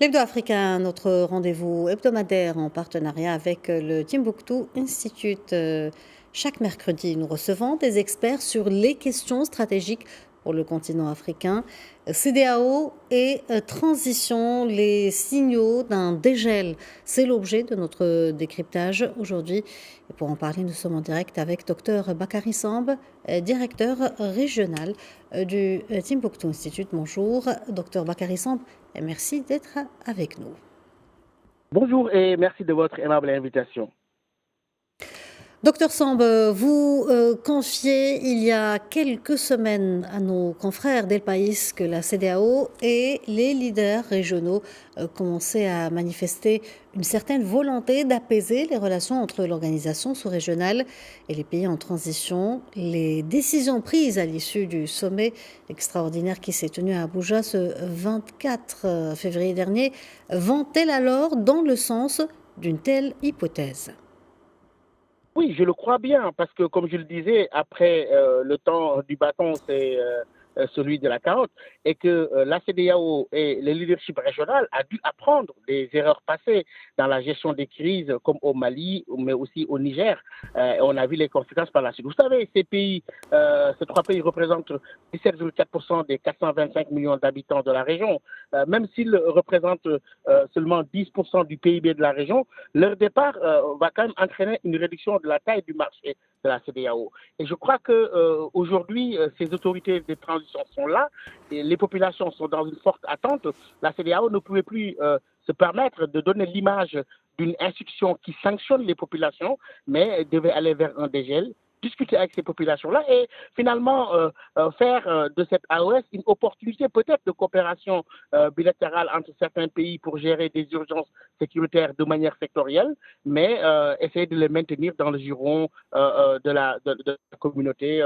L'Hebdo africain, notre rendez-vous hebdomadaire en partenariat avec le Timbuktu Institute. Chaque mercredi, nous recevons des experts sur les questions stratégiques pour le continent africain. CEDEAO et transition, les signaux d'un dégel. C'est l'objet de notre décryptage aujourd'hui. Et pour en parler, nous sommes en direct avec Dr Bakary Samb, directeur régional du Timbuktu Institute. Bonjour, Dr Bakary Samb, et merci d'être avec nous. Bonjour et merci de votre aimable invitation. Docteur Samb, vous confiez il y a quelques semaines à nos confrères d'El País que la CEDEAO et les leaders régionaux commençaient à manifester une certaine volonté d'apaiser les relations entre l'organisation sous-régionale et les pays en transition. Les décisions prises à l'issue du sommet extraordinaire qui s'est tenu à Abuja ce 24 février dernier vont-elles alors dans le sens d'une telle hypothèse ? Oui, je le crois bien, parce que comme je le disais, après le temps du bâton, c'est celui de la carotte, et que la CEDEAO et le leadership régional a dû apprendre des erreurs passées dans la gestion des crises, comme au Mali, mais aussi au Niger. On a vu les conséquences par la suite. Vous savez, ces trois pays représentent 17,4% des 425 millions d'habitants de la région. Même s'ils représentent seulement 10% du PIB de la région, leur départ va quand même entraîner une réduction de la taille du marché de la CEDEAO. Et je crois qu'aujourd'hui, ces autorités de transition sont là, et les populations sont dans une forte attente. La CEDEAO ne pouvait plus se permettre de donner l'image d'une institution qui sanctionne les populations, mais devait aller vers un dégel, discuter avec ces populations-là et finalement faire de cette AOS une opportunité peut-être de coopération bilatérale entre certains pays pour gérer des urgences sécuritaires de manière sectorielle, mais essayer de les maintenir dans le giron de la communauté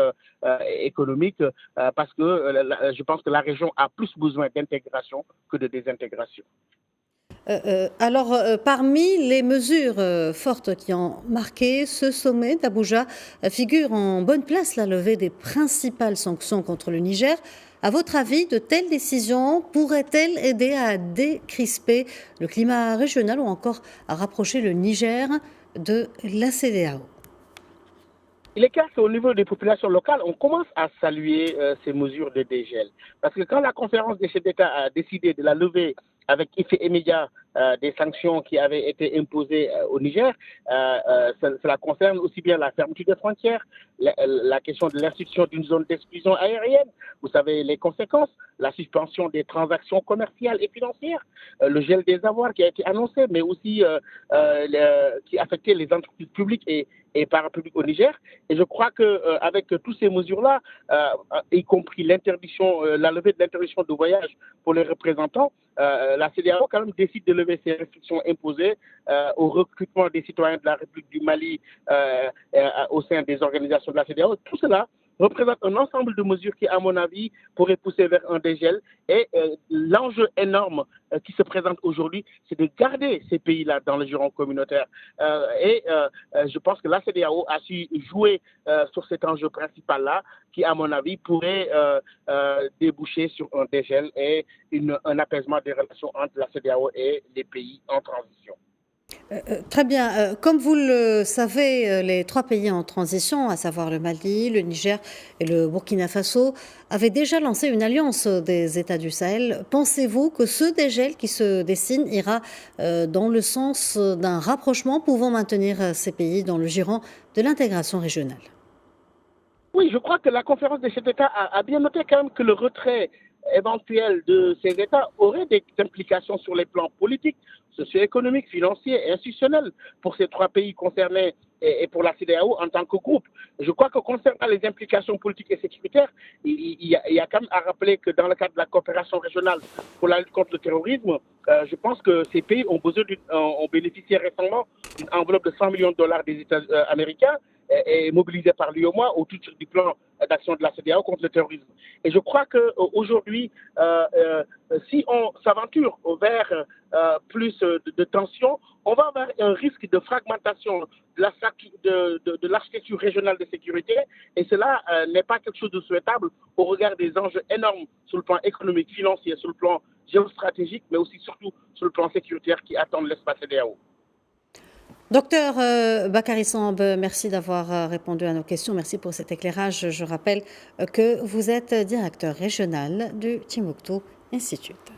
économique parce que je pense que la région a plus besoin d'intégration que de désintégration. Parmi les mesures fortes qui ont marqué ce sommet d'Abuja, figure en bonne place la levée des principales sanctions contre le Niger. À votre avis, de telles décisions pourraient-elles aider à décrisper le climat régional ou encore à rapprocher le Niger de la CEDEAO ? Il est clair qu'au niveau des populations locales, on commence à saluer ces mesures de dégel. Parce que quand la conférence des chefs d'État a décidé de la lever avec effet immédiat des sanctions qui avaient été imposées au Niger, cela concerne aussi bien la fermeture des frontières, la question de l'institution d'une zone d'exclusion aérienne, vous savez les conséquences, la suspension des transactions commerciales et financières, le gel des avoirs qui a été annoncé, mais aussi qui affectait les entreprises publiques et parapubliques au Niger. Et je crois qu'avec toutes ces mesures-là, y compris l'interdiction, la levée de l'interdiction de voyage pour les représentants, la CEDEAO quand même décide de lever ces restrictions imposées au recrutement des citoyens de la République du Mali au sein des organisations de la CEDEAO. Tout cela représente un ensemble de mesures qui, à mon avis, pourraient pousser vers un dégel. Et l'enjeu énorme qui se présente aujourd'hui, c'est de garder ces pays-là dans le giron communautaire. Je pense que la CEDEAO a su jouer sur cet enjeu principal-là, qui, à mon avis, pourrait déboucher sur un dégel et un apaisement des relations entre la CEDEAO et les pays en transition. Très bien. Comme vous le savez, les trois pays en transition, à savoir le Mali, le Niger et le Burkina Faso, avaient déjà lancé une alliance des États du Sahel. Pensez-vous que ce dégel qui se dessine ira dans le sens d'un rapprochement pouvant maintenir ces pays dans le giron de l'intégration régionale ? Oui, je crois que la conférence des chefs d'État a bien noté quand même que le retrait éventuel de ces États aurait des implications sur les plans politiques, socio-économiques, financiers et institutionnels pour ces trois pays concernés et pour la CEDEAO en tant que groupe. Je crois que concernant les implications politiques et sécuritaires, il y a quand même à rappeler que dans le cadre de la coopération régionale pour la lutte contre le terrorisme, je pense que ces pays ont bénéficié récemment d'une enveloppe de 100 millions de dollars des États américains et mobilisée par l'UEMOA au titre du plan d'action de la CEDEAO contre le terrorisme. Et je crois qu'aujourd'hui, si on s'aventure vers plus de tensions, on va avoir un risque de fragmentation de l'architecture régionale de sécurité, et cela n'est pas quelque chose de souhaitable au regard des enjeux énormes sur le plan économique, financier, sur le plan géostratégiques, mais aussi surtout sur le plan sécuritaire qui attendent l'espace CEDEAO. Docteur Bakary Samb, merci d'avoir répondu à nos questions. Merci pour cet éclairage. Je rappelle que vous êtes directeur régional du Timbuktu Institute.